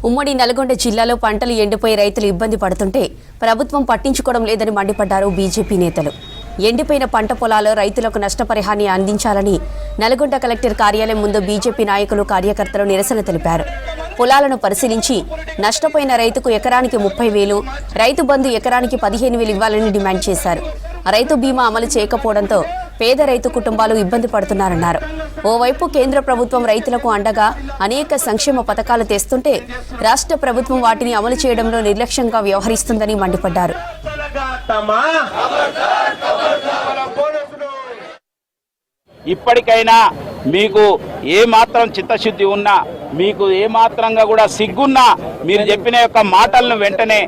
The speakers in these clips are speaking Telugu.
ఉమ్మడి నల్గొండ జిల్లాలో పంటలు ఎండిపోయి రైతులు ఇబ్బంది పడుతుంటే ప్రభుత్వం పట్టించుకోవడం లేదని మండిపడ్డారు బీజేపీ నేతలు. ఎండిపోయిన పంట పొలాల్లో రైతులకు నష్టపరిహారాన్ని అందించాలని నల్గొండ కలెక్టర్ కార్యాలయం ముందు బీజేపీ నాయకులు కార్యకర్తలు నిరసన తెలిపారు. పొలాలను పరిశీలించి నష్టపోయిన రైతుకు ఎకరానికి 30,000, రైతు బంధు ఎకరానికి 15,000 ఇవ్వాలని డిమాండ్ చేశారు. రైతు బీమా అమలు చేయకపోవడంతో పేద రైతు కుటుంబాలు ఇబ్బంది పడుతున్నారన్నారు. ఓవైపు కేంద్ర ప్రభుత్వం రైతులకు అండగా అనేక సంక్షేమ పథకాలు తెస్తుంటే రాష్ట్ర ప్రభుత్వం వాటిని అమలు చేయడంలో నిర్లక్ష్యంగా వ్యవహరిస్తుందని మండిపడ్డారు. ఇప్పటికైనా మీకు ఏమాత్రం చిత్తశుద్ధి ఉన్నా, మీకు ఏమాత్రంగా కూడా సిగ్గున్నా మీరు చెప్పిన యొక్క మాటలను వెంటనే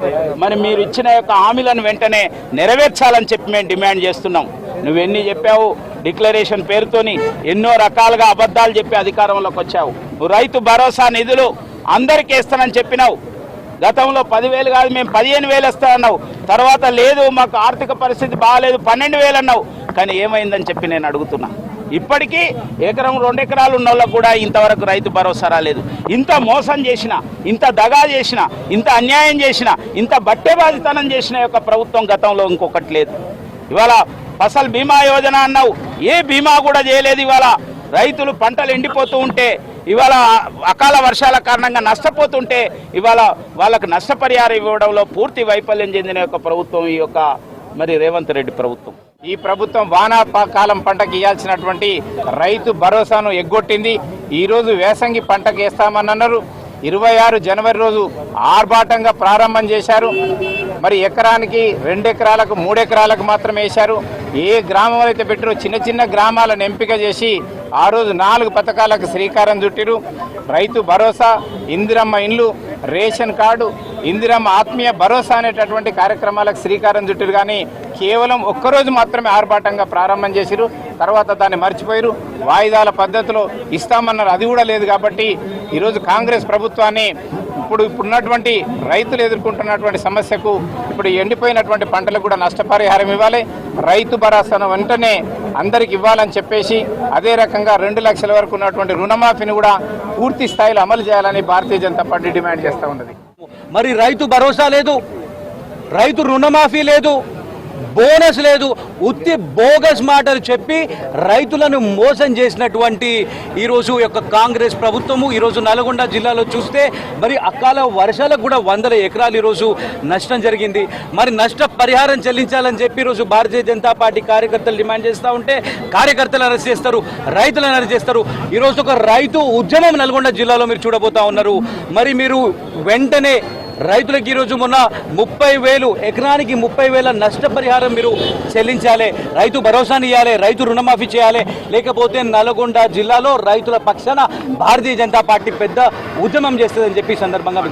మీరు ఇచ్చిన యొక్క హామీలను వెంటనే నెరవేర్చాలని చెప్పి మేము డిమాండ్ చేస్తున్నాం. నువ్వెన్ని చెప్పావు, డిక్లరేషన్ పేరుతోని ఎన్నో రకాలుగా అబద్ధాలు చెప్పి అధికారంలోకి వచ్చావు. నువ్వు రైతు భరోసా నిధులు అందరికీ ఇస్తానని చెప్పినావు. గతంలో 10,000 కాదు, మేము 15,000 ఇస్తానన్నావు. తర్వాత లేదు, మాకు ఆర్థిక పరిస్థితి బాగాలేదు, 12,000 అన్నావు. కానీ ఏమైందని చెప్పి నేను అడుగుతున్నా. ఇప్పటికీ ఎకరం 2 ఎకరాలు ఉన్న వాళ్ళకు కూడా ఇంతవరకు రైతు భరోసా రాలేదు. ఇంత మోసం చేసిన, ఇంత దగా చేసిన, ఇంత అన్యాయం చేసిన, ఇంత బట్టెబాధితనం చేసిన యొక్క ప్రభుత్వం గతంలో ఇంకొకటి లేదు. ఇవాళ ఫసల్ బీమా యోజన అన్నావు, ఏ బీమా కూడా చేయలేదు. ఇవాళ రైతులు పంటలు ఎండిపోతూ ఉంటే, ఇవాళ అకాల వర్షాల కారణంగా నష్టపోతుంటే ఇవాళ వాళ్ళకు నష్టపరిహారం ఇవ్వడంలో పూర్తి వైఫల్యం చెందిన యొక్క ప్రభుత్వం ఈ యొక్క రేవంత్ రెడ్డి ప్రభుత్వం. ఈ ప్రభుత్వం వానాకాలం పంటకు ఇవ్వాల్సినటువంటి రైతు భరోసాను ఎగ్గొట్టింది. ఈరోజు వేసంగి పంటకు వేస్తామన్నారు. 26 జనవరి రోజు ఆర్భాటంగా ప్రారంభం చేశారు. ఎకరానికి 2 ఎకరాలకు 3 ఎకరాలకు మాత్రమే వేశారు. ఏ గ్రామంలో అయితే పెట్టారో చిన్న చిన్న గ్రామాలను ఎంపిక చేసి ఆ రోజు 4 పథకాలకు శ్రీకారం చుట్టిరు. రైతు భరోసా, ఇందిరమ్మ ఇండ్లు, రేషన్ కార్డు, ఇందిరమ్మ ఆత్మీయ భరోసా అనేటటువంటి కార్యక్రమాలకు శ్రీకారం చుట్టిరు. కానీ కేవలం ఒక్కరోజు మాత్రమే ఆర్భాటంగా ప్రారంభం చేసిరు. తర్వాత దాన్ని మర్చిపోయారు. వాయిదాల పద్ధతిలో ఇస్తామన్నారు, అది కూడా లేదు. కాబట్టి ఈరోజు కాంగ్రెస్ ప్రభుత్వాన్ని ఇప్పుడున్నటువంటి రైతులు ఎదుర్కొంటున్నటువంటి సమస్యకు, ఇప్పుడు ఎండిపోయినటువంటి పంటలకు కూడా నష్టపరిహారం ఇవ్వాలి, రైతు భరోసాను వెంటనే అందరికి ఇవ్వాలని చెప్పేసి, అదే రకంగా 2 లక్షల వరకు ఉన్నటువంటి రుణమాఫీని కూడా పూర్తి స్థాయిలో అమలు చేయాలని భారతీయ జనతా పార్టీ డిమాండ్ చేస్తూ ఉన్నది. రైతు భరోసా లేదు, రైతు రుణమాఫీ లేదు, బోనస్ లేదు. ఉత్తి బోగస్ మాటలు చెప్పి రైతులను మోసం చేసినటువంటి ఈరోజు యొక్క కాంగ్రెస్ ప్రభుత్వము. ఈరోజు నల్గొండ జిల్లాలో చూస్తే అకాల వర్షాలకు కూడా 100 ఎకరాలు ఈరోజు నష్టం జరిగింది. నష్ట పరిహారం చెల్లించాలని చెప్పి ఈరోజు భారతీయ జనతా పార్టీ కార్యకర్తలు డిమాండ్ చేస్తూ ఉంటే కార్యకర్తలు అరెస్ట్ చేస్తారు, రైతులను అరెస్ట్ చేస్తారు. ఈరోజు ఒక రైతు ఉద్యమం నల్గొండ జిల్లాలో మీరు చూడబోతా ఉన్నారు. మీరు వెంటనే రైతులకు ఈరోజు మొన్న 30,000 ఎకరానికి 30,000 నష్టపరిహారం మీరు చెల్లించాలి, రైతు భరోసాని ఇవ్వాలి, రైతు రుణమాఫీ చేయాలి. లేకపోతే నల్గొండ జిల్లాలో రైతుల పక్షాన భారతీయ జనతా పార్టీ పెద్ద ఉద్యమం చేస్తుందని చెప్పి సందర్భంగా